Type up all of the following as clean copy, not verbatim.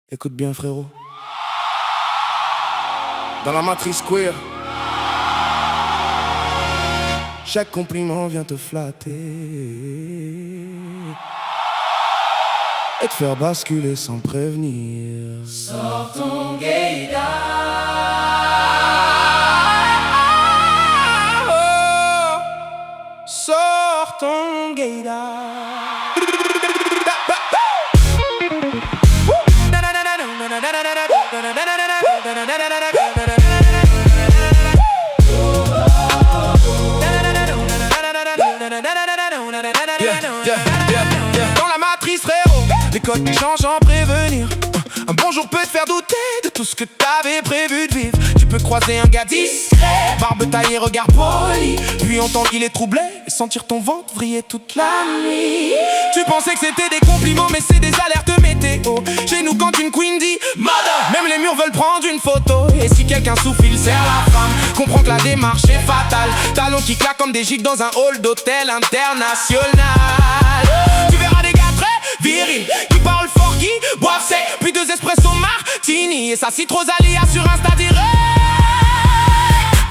Écoute bien frérot. Dans la matrice queer, chaque compliment vient te flatter et te faire basculer sans prévenir. Sors ton gaydar, oh, sors ton gaydar. Dans la matrice frérot, les codes qui changent en prévenir. Un bonjour peut te faire douter de tout ce que t'avais prévu de vivre. Tu peux croiser un gars discret, barbe taillée, regard poli, puis entendre qu'il est troublé et sentir ton ventre vriller toute la nuit. Tu pensais que c'était des compliments mais c'est des alertes météo. Chez nous quand une queen dit mother, même les murs veulent prendre une photo. Et si quelqu'un souffle il serre la femme, comprends que la démarche est fatale. Talons qui claquent comme des gigs dans un hall d'hôtel international. Tu verras des gars très virils qui parlent fort, qui boivent sec, puis 2 espresso martini et ça Rosalia sur Insta direct.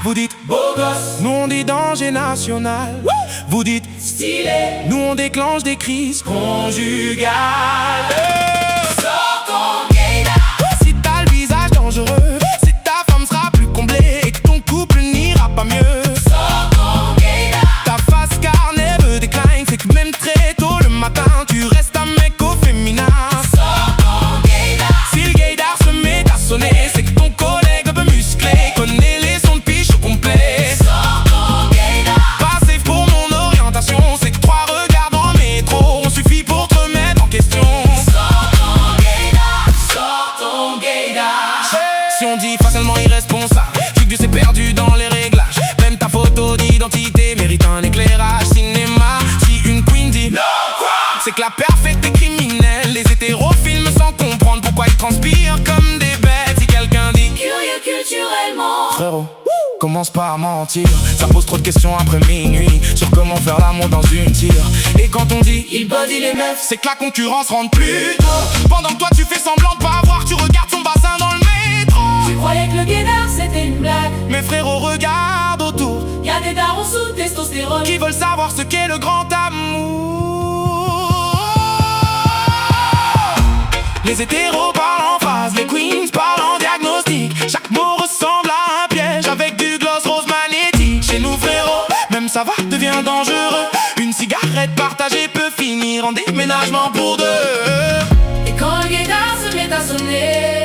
Vous dites beau gosse, nous on dit danger national. Vous dites stylé, nous on déclenche des crises conjugales. sors ton gaydar, Si t'as le visage dangereux, si ta femme sera plus comblée et que ton couple n'ira pas mieux. sors ton gaydar, Ta face carnet me décline, c'est que même très tôt le matin tu restes un mec au féminin. sors ton gaydar, Si le gaydar se met à sonner, c'est que ton collègue un peu musclé connaît les sons de piche au complet. sors ton gaydar, Pas safe pour mon orientation, c'est que 3 regards dans le métro on suffit pour te remettre en question. sors ton gaydar, sors ton gaydar. Si on dit facilement irresponsable, c'est que Dieu s'est perdu dans les réglages. Même ta photo d'identité mérite un éclairage cinéma. Si une queen dit no crime, c'est que la perfecte est criminelle. Les hétérophiles me sans comprendre pourquoi ils transpirent comme des bêtes. Si quelqu'un dit Curieux culturellement, frérot, commence pas à mentir. Ça pose trop de questions après minuit sur comment faire l'amour dans une tire. Et quand on dit il body les meufs, c'est que la concurrence rentre plus tôt. Pendant que toi tu fais semblant de pas voir, tu regardes ton bassin dans le métro. tu croyais que le gaydar c'était une blague. Mes frérots regardent autour, Y'a des darons sous testostérone, qui veulent savoir ce qu'est le grand amour. Les hétéros parlent en phase, les queens parlent en diagnostic. Chaque mot ressemble à un piège avec du gloss rose magnétique. Chez nous frérots, même ça va devient dangereux. Une cigarette partagée peut finir en déménagement pour 2. et quand le gaydar se met à sonner,